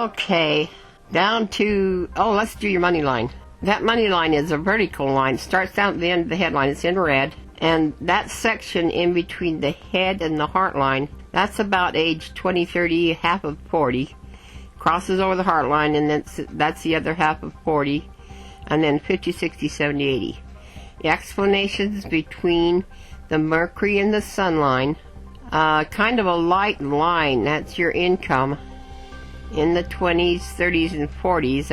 Okay, down to, let's do your money line. That money line is a vertical line. Starts down at the end of the headline. It's in red. And that section in between the head and the heart line, that's about age 20, 30, half of 40. Crosses over the heart line, and that's the other half of 40. And then 50, 60, 70, 80. The explanations between the Mercury and the Sun line, kind of a light line. That's your income. In the 20s, 30s, and 40s,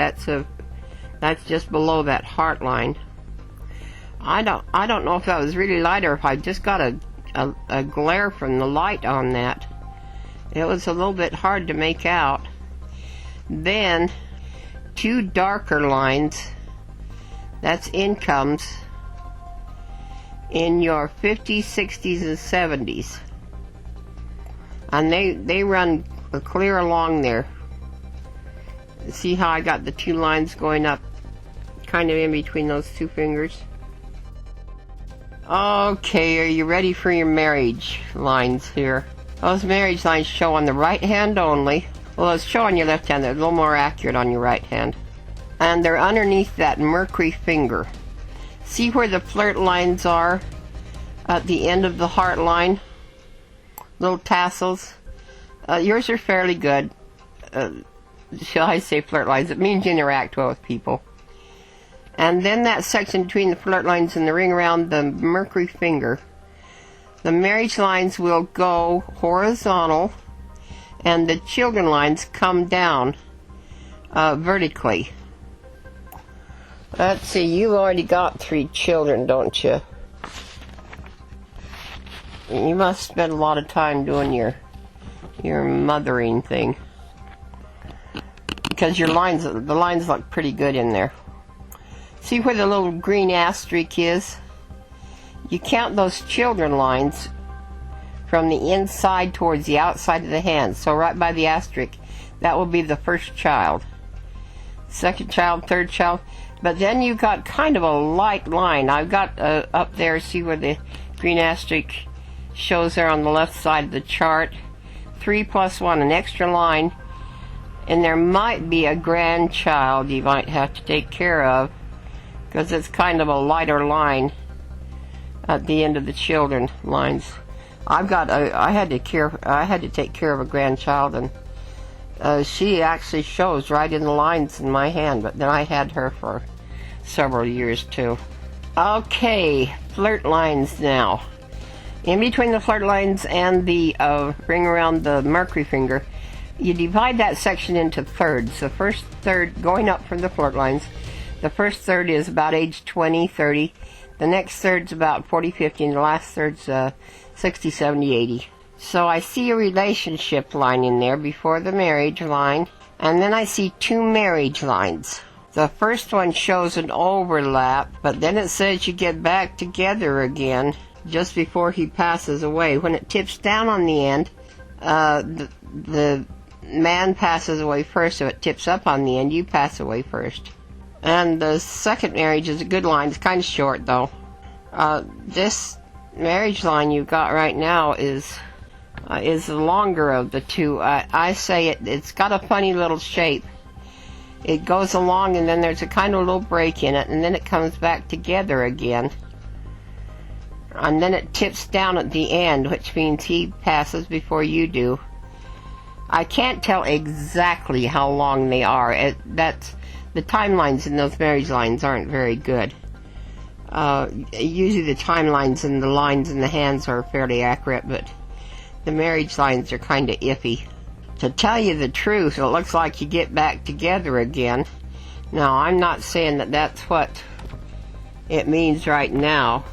that's just below that heart line. I don't know if that was really light or if I just got a glare from the light on that. It was a little bit hard to make out. Then, two darker lines, that's incomes in your 50s, 60s, and 70s. And they run clear along there. See how I got the two lines going up kind of in between those two fingers? Okay, are you ready for your marriage lines here? Those marriage lines show on the right hand only. Well, those show on your left hand. They're a little more accurate on your right hand. And they're underneath that Mercury finger. See where the flirt lines are at the end of the heart line? Little tassels. Yours are fairly good. Shall I say flirt lines? It means you interact well with people. And then that section between the flirt lines and the ring around the Mercury finger. The marriage lines will go horizontal, and the children lines come down vertically. Let's see, you already got 3 children, don't you? You must spend a lot of time doing your mothering thing, because the lines look pretty good in there. See where the little green asterisk is? You count those children lines from the inside towards the outside of the hand. So right by the asterisk, that will be the first child. Second child, third child. But then you've got kind of a light line. I've got up there, see where the green asterisk shows there on the left side of the chart. 3 plus 1, an extra line. And there might be a grandchild you might have to take care of, because it's kind of a lighter line at the end of the children lines. I had to take care of a grandchild, and she actually shows right in the lines in my hand, but then I had her for several years too. Okay, flirt lines now. In between the flirt lines and the ring around the Mercury finger, you divide that section into thirds. The first third, going up from the flirt lines, the first third is about age 20, 30. The next third's about 40, 50, and the last third's 60, 70, 80. So I see a relationship line in there before the marriage line, and then I see 2 marriage lines. The first one shows an overlap, but then it says you get back together again just before he passes away. When it tips down on the end, the man passes away first. So it tips up on the end, you pass away first. And the second marriage is a good line. It's kind of short, though. This marriage line you've got right now is the longer of the two. I say it's got a funny little shape. It goes along, and then there's a kind of little break in it, and then it comes back together again. And then it tips down at the end, which means he passes before you do. I can't tell exactly how long they are. The timelines in those marriage lines aren't very good. Usually the timelines and the lines in the hands are fairly accurate, but the marriage lines are kind of iffy. To tell you the truth, it looks like you get back together again. Now, I'm not saying that that's what it means right now.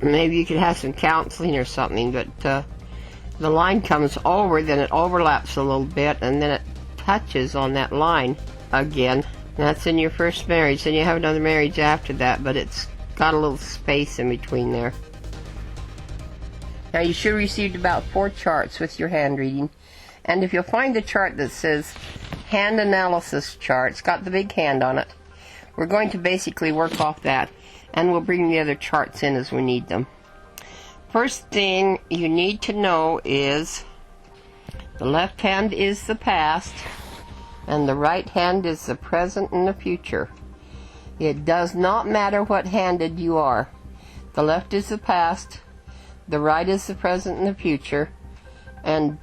Maybe you could have some counseling or something, but the line comes over, then it overlaps a little bit, and then it touches on that line again. That's in your first marriage. Then you have another marriage after that, but it's got a little space in between there. Now, you should have received about 4 charts with your hand reading, and if you'll find the chart that says hand analysis chart, it's got the big hand on it. We're going to basically work off that, and we'll bring the other charts in as we need them. First thing you need to know is The left hand is the past, and the right hand is the present and the future. It does not matter what handed you are. The left is the past, the right is the present and the future, and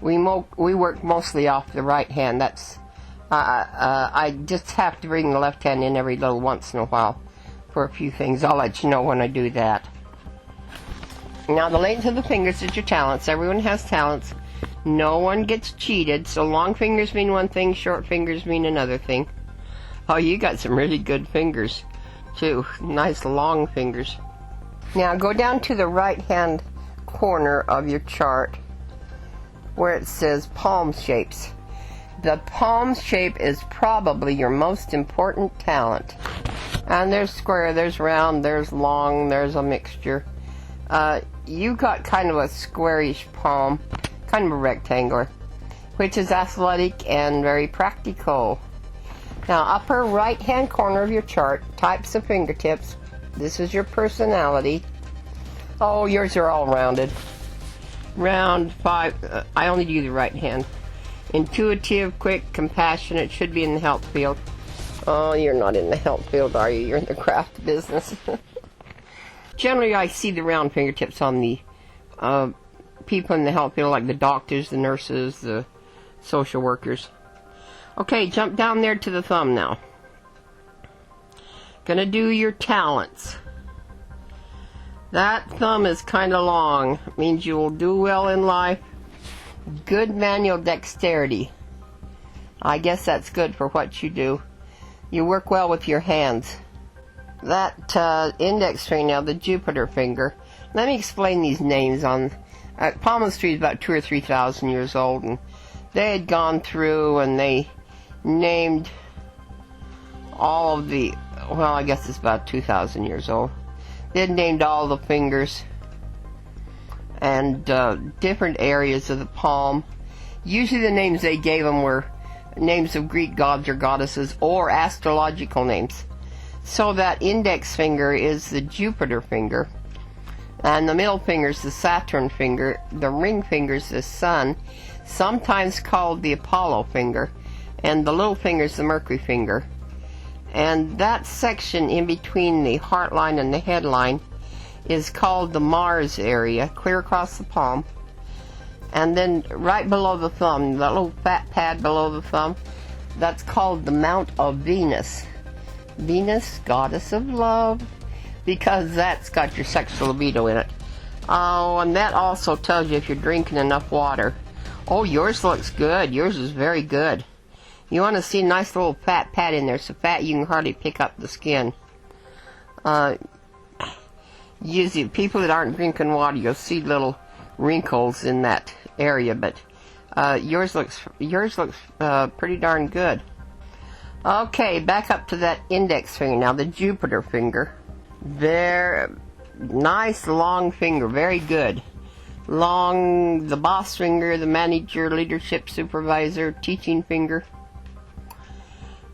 we work mostly off the right hand. That's I just have to bring the left hand in every little once in a while for a few things. I'll let you know when I do that. Now, the length of the fingers is your talents. Everyone has talents. No one gets cheated. So long fingers mean one thing, short fingers mean another thing. Oh, you got some really good fingers, too. Nice long fingers. Now, go down to the right-hand corner of your chart where it says palm shapes. The palm shape is probably your most important talent. And there's square, there's round, there's long, there's a mixture. You got kind of a squarish palm, kind of a rectangular, which is athletic and very practical. Now, upper right-hand corner of your chart, types of fingertips. This is your personality. Oh, yours are all rounded. Round 5, I only do the right hand. Intuitive, quick, compassionate, should be in the health field. Oh, you're not in the health field, are you? You're in the craft business. Generally, I see the round fingertips on the people in the health field, like the doctors, the nurses, the social workers. Okay, jump down there to the thumb now. Gonna do your talents. That thumb is kind of long. It means you will do well in life. Good manual dexterity. I guess that's good for what you do. You work well with your hands. That index finger now, the Jupiter finger. Let me explain these names. Palmistry is about 2,000 or 3,000 years old, and they had gone through and they named all of the, well, I guess it's about 2,000 years old. They had named all the fingers and different areas of the palm. Usually the names they gave them were names of Greek gods or goddesses or astrological names. So that index finger is the Jupiter finger, and the middle finger is the Saturn finger, the ring finger is the Sun, sometimes called the Apollo finger, and the little finger is the Mercury finger. And that section in between the heart line and the head line is called the Mars area, clear across the palm. And then right below the thumb, that little fat pad below the thumb, that's called the Mount of Venus. Venus, goddess of love, because that's got your sexual libido in it. Oh, and that also tells you if you're drinking enough water. Oh, yours looks good. Yours is very good. You want to see a nice little fat pad in there, so fat you can hardly pick up the skin. Usually, people that aren't drinking water, you'll see little wrinkles in that area, but yours looks pretty darn good. Okay, back up to that index finger now, the Jupiter finger. Very nice long finger, very good. Long, the boss finger, the manager, leadership, supervisor, teaching finger.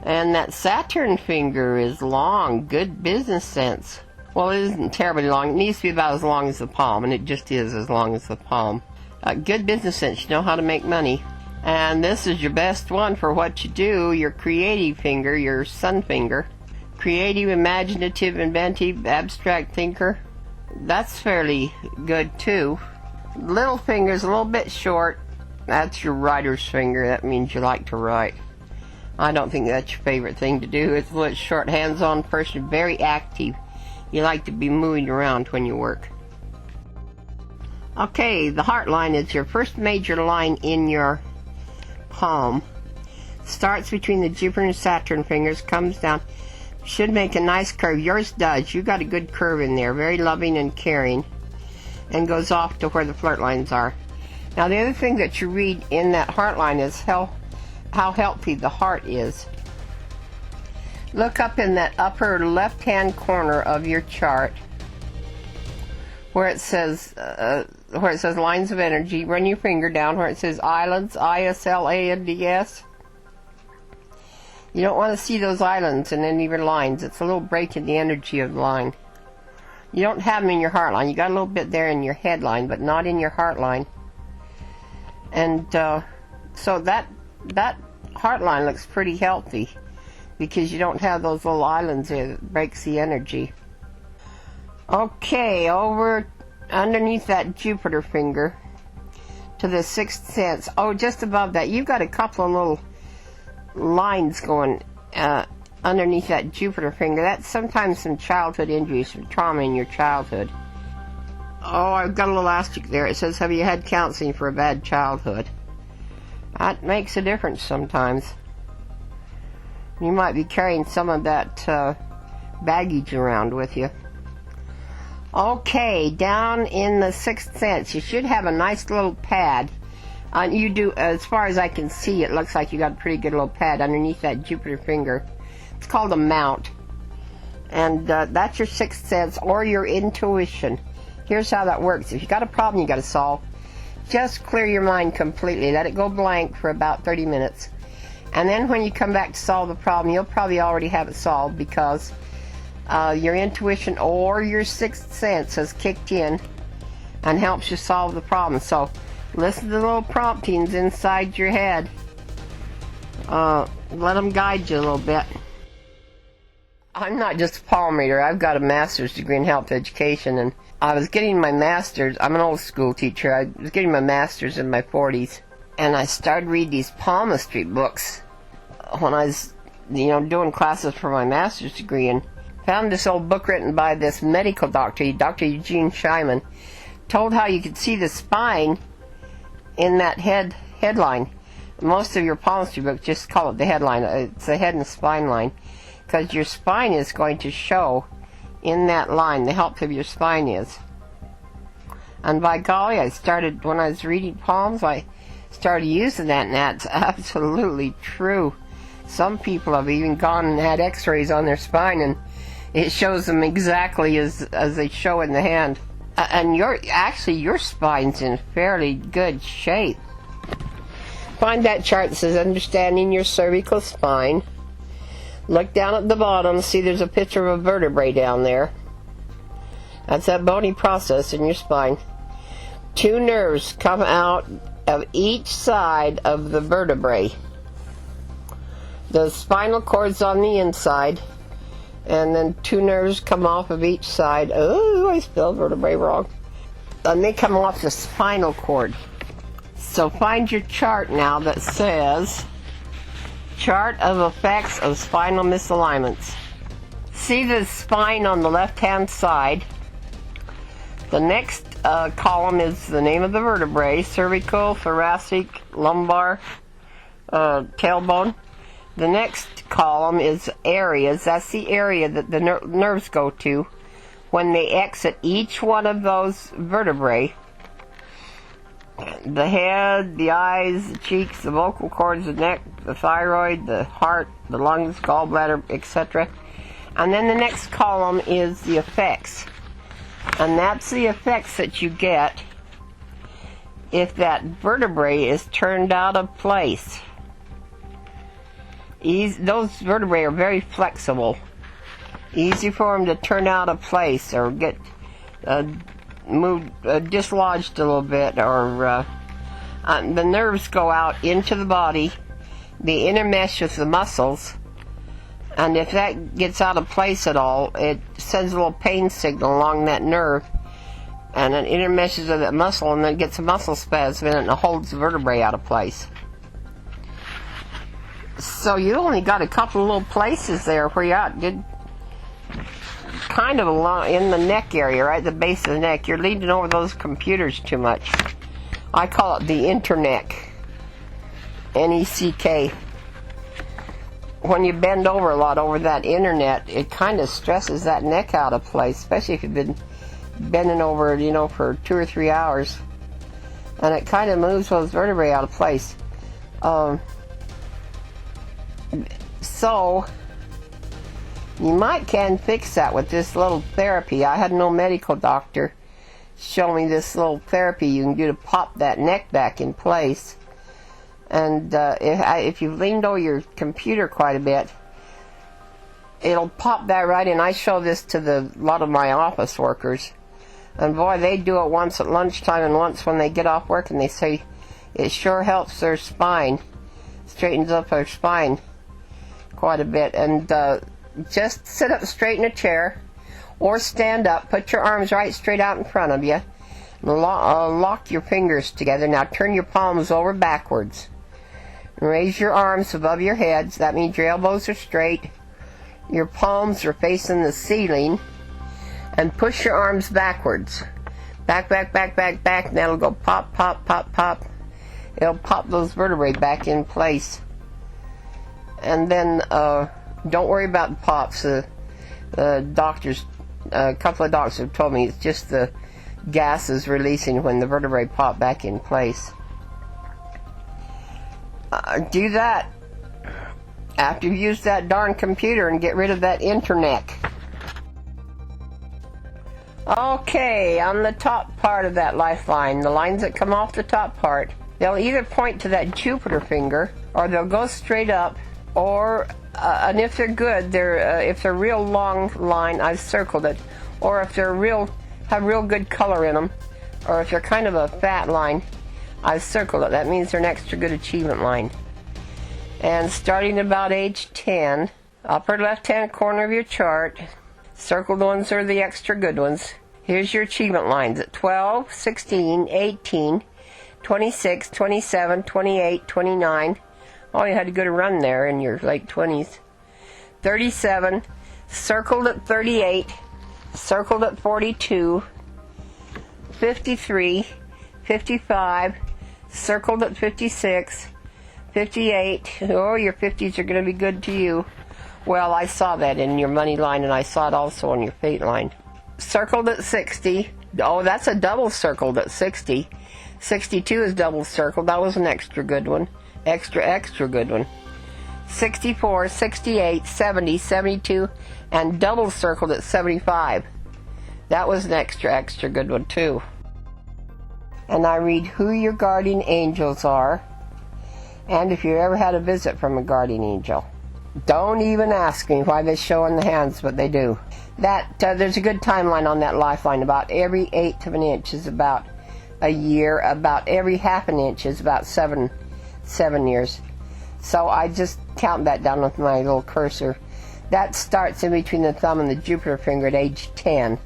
And that Saturn finger is long, good business sense. Well, it isn't terribly long. It needs to be about as long as the palm, and it just is as long as the palm. Good business sense, you know how to make money. And this is your best one for what you do, your creative finger, your sun finger. Creative, imaginative, inventive, abstract thinker. That's fairly good too. Little finger's a little bit short. That's your writer's finger. That means you like to write. I don't think that's your favorite thing to do. It's a little short, hands-on person, very active. You like to be moving around when you work. Okay, the heart line is your first major line in your palm. Starts between the Jupiter and Saturn fingers, comes down. Should make a nice curve. Yours does. You got a good curve in there. Very loving and caring. And goes off to where the flirt lines are. Now, the other thing that you read in that heart line is how healthy the heart is. Look up in that upper left-hand corner of your chart where it says lines of energy. Run your finger down where it says islands, I-S-L-A-N-D-S. You don't want to see those islands in any of your lines. It's a little break in the energy of the line. You don't have them in your heart line. You got a little bit there in your head line, but not in your heart line. And so that heart line looks pretty healthy because you don't have those little islands there that breaks the energy. Okay, over underneath that Jupiter finger to the sixth sense. Oh, just above that, you've got a couple of little lines going underneath that Jupiter finger. That's sometimes some childhood injuries, some trauma in your childhood. Oh, I've got a little asterisk there. It says, have you had counseling for a bad childhood? That makes a difference sometimes. You might be carrying some of that baggage around with you. Okay, down in the sixth sense, you should have a nice little pad. You do, as far as I can see, it looks like you got a pretty good little pad underneath that Jupiter finger. It's called a mount. And that's your sixth sense or your intuition. Here's how that works. If you got a problem you got to solve, just clear your mind completely. Let it go blank for about 30 minutes. And then when you come back to solve the problem, you'll probably already have it solved because your intuition or your sixth sense has kicked in and helps you solve the problem. So listen to the little promptings inside your head. Let them guide you a little bit. I'm not just a palm reader. I've got a master's degree in health education, and I was getting my master's. I'm an old school teacher. I was getting my master's in my 40s, and I started reading these palmistry books when I was, doing classes for my master's degree, and found this old book written by this medical doctor, Dr. Eugene Scheiman, told how you could see the spine in that headline. Most of your palmistry books just call it the headline. It's the head and spine line, because your spine is going to show in that line. The health of your spine is. And by golly, when I was reading palms, I started using that, and that's absolutely true. Some people have even gone and had x-rays on their spine, and it shows them exactly as they show in the hand. And your spine's in fairly good shape. Find that chart that says Understanding Your Cervical Spine. Look down at the bottom, see there's a picture of a vertebrae down there. That's that bony process in your spine. 2 nerves come out of each side of the vertebrae. The spinal cord's on the inside, and then 2 nerves come off of each side. Oh, I spelled vertebrae wrong. And they come off the spinal cord. So find your chart now that says Chart of Effects of Spinal Misalignments. See the spine on the left-hand side. The next column is the name of the vertebrae: cervical, thoracic, lumbar, tailbone. The next column is areas. That's the area that the nerves go to when they exit each one of those vertebrae. The head, the eyes, the cheeks, the vocal cords, the neck, the thyroid, the heart, the lungs, gallbladder, etc. And then the next column is the effects. And that's the effects that you get if that vertebrae is turned out of place. Those vertebrae are very flexible. Easy for them to turn out of place or get moved, dislodged a little bit, or the nerves go out into the body. They intermesh with the muscles, and if that gets out of place at all, it sends a little pain signal along that nerve, and it intermeshes with that muscle, and then it gets a muscle spasm in it and it holds the vertebrae out of place. So you only got a couple of little places there where you're out. Kind of along in the neck area, right at the base of the neck. You're leaning over those computers too much. I call it the interneck. N-E-C-K. When you bend over a lot over that internet, it kind of stresses that neck out of place, especially if you've been bending over, for 2 or 3 hours. And it kind of moves those vertebrae out of place. So you can fix that with this little therapy. I had no medical doctor show me this little therapy you can do to pop that neck back in place. And if you've leaned over your computer quite a bit, it'll pop that right in. I show this to a lot of my office workers, and boy, they do it once at lunchtime and once when they get off work, and they say, It sure helps their spine, straightens up their spine quite a bit. And just sit up straight in a chair or stand up. Put your arms right straight out in front of you. Lock your fingers together. Now turn your palms over backwards. Raise your arms above your heads. That means your elbows are straight. Your palms are facing the ceiling. And push your arms backwards. Back, back, back, back, back. And that'll go pop, pop, pop, pop. It'll pop those vertebrae back in place. And then don't worry about the pops. The doctors, a couple of doctors have told me it's just the gases releasing when the vertebrae pop back in place. Do that after you've used that darn computer and get rid of that internet. Okay, on the top part of that lifeline, the lines that come off the top part, they'll either point to that Jupiter finger, or they'll go straight up, or and if they're good, if they're real long line, I've circled it, or if they're have real good color in them, or if they're kind of a fat line, I've circled it. That means they're an extra good achievement line. And starting about age 10, upper left-hand corner of your chart, circled ones are the extra good ones. Here's your achievement lines at 12, 16, 18, 26, 27, 28, 29. Oh, you had a good run there in your late 20s. 37, circled at 38, circled at 42, 53, 55, circled at 56, 58. Oh, your 50s are going to be good to you. Well, I saw that in your money line, and I saw it also on your fate line. Circled at 60. Oh, that's a double circled at 60. 62 is double circled. That was an extra good one. Extra good one. 64, 68, 70, 72, and double circled at 75. That was an extra good one, too. And I read who your guardian angels are, and if you ever had a visit from a guardian angel. Don't even ask me why they show in the hands, but they do. There's a good timeline on that lifeline. About every 1/8 of an inch is about a year. About every 1/2 an inch is about seven years. So I just count that down with my little cursor. That starts in between the thumb and the Jupiter finger at age 10.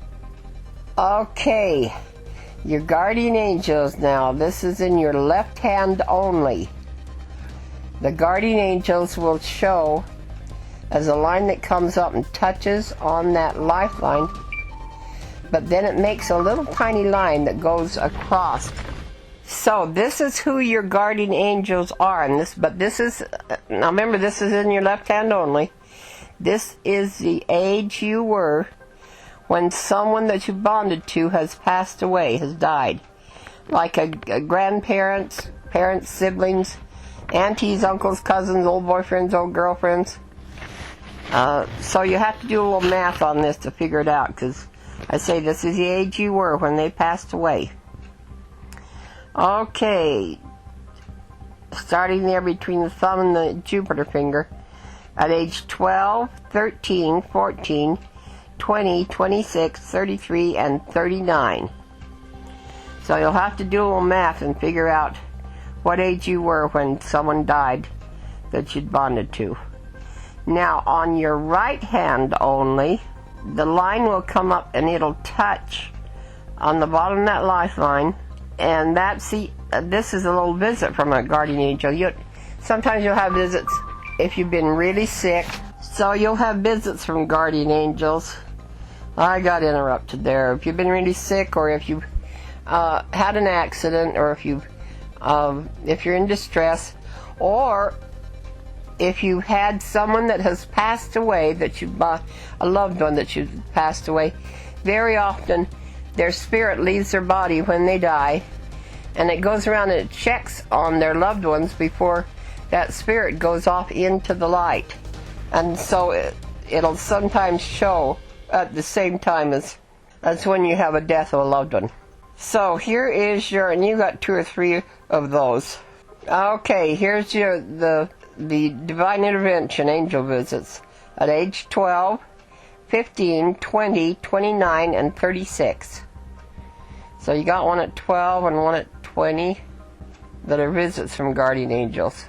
Okay, your guardian angels now. This is in your left hand only. The guardian angels will show as a line that comes up and touches on that lifeline, but then it makes a little tiny line that goes across. So this is who your guardian angels are, and this is now remember, this is in your left hand only. This is the age you were when someone that you bonded to has passed away, has died, like a grandparents, parents, siblings, aunties, uncles, cousins, old boyfriends, old girlfriends. So you have to do a little math on this to figure it out, because I say this is the age you were when they passed away. Okay, starting there between the thumb and the Jupiter finger, at age 12, 13, 14, 20, 26, 33, and 39. So you'll have to do a little math and figure out what age you were when someone died that you'd bonded to. Now, on your right hand only, the line will come up and it'll touch on the bottom of that lifeline, and this is a little visit from a guardian angel. Sometimes you'll have visits if you've been really sick, so you'll have visits from guardian angels. I got interrupted there. If you've been really sick, or if you've had an accident, or if you're in distress, or if you had someone that has passed away, a loved one that you've passed away, very often their spirit leaves their body when they die, and it goes around and it checks on their loved ones before that spirit goes off into the light. And so it'll sometimes show at the same time as when you have a death of a loved one. So here is and you got 2 or 3 of those. Okay, here's the divine intervention angel visits at age 12, 15, 20, 29, and 36. So you got one at 12 and one at 20. that are visits from guardian angels.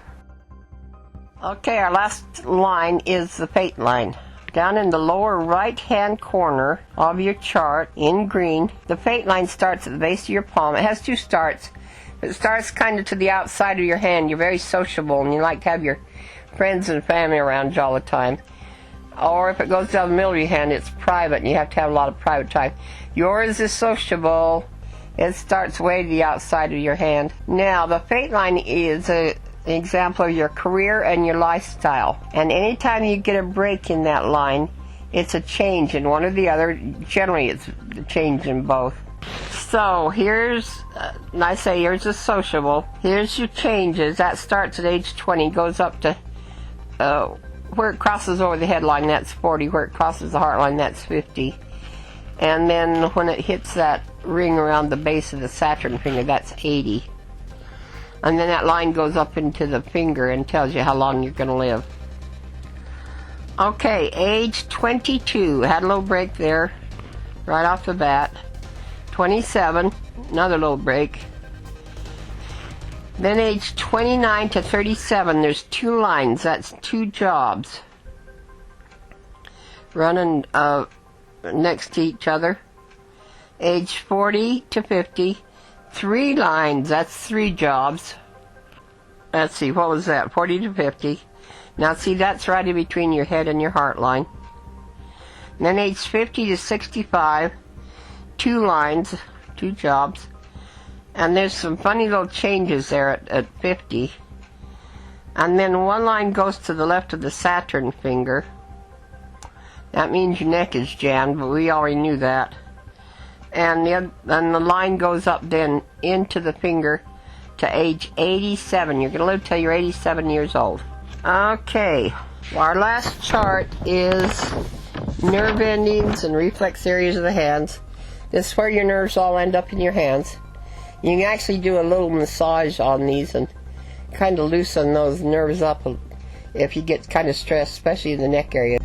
Okay, our last line is the fate line. Down in the lower right-hand corner of your chart, in green, the fate line starts at the base of your palm. It has two starts. It starts kind of to the outside of your hand. You're very sociable, and you like to have your friends and family around you all the time. Or if it goes down the middle of your hand, it's private, and you have to have a lot of private time. Yours is sociable. It starts way to the outside of your hand. Now, the fate line is an example of your career and your lifestyle. And anytime you get a break in that line, it's a change in one or the other. Generally, it's a change in both. So here's, I say here's a sociable. Here's your changes. That starts at age 20, goes up to where it crosses over the headline, that's 40. Where it crosses the heart line, that's 50. And then when it hits that ring around the base of the Saturn finger, that's 80. And then that line goes up into the finger and tells you how long you're going to live. Okay, age 22. Had a little break there right off the bat. 27, another little break. Then age 29 to 37, there's two lines. That's two jobs running next to each other. Age 40 to 50, three lines. That's three jobs. Let's see, what was that? 40 to 50. Now see, that's right in between your head and your heart line. And then age 50 to 65, two lines, two jobs. And there's some funny little changes there at 50. And then one line goes to the left of the Saturn finger. That means your neck is jammed, but we already knew that. And the line goes up then into the finger to age 87. You're going to live till you're 87 years old. Okay, our last chart is nerve endings and reflex areas of the hands. This is where your nerves all end up in your hands. You can actually do a little massage on these and kind of loosen those nerves up if you get kind of stressed, especially in the neck area.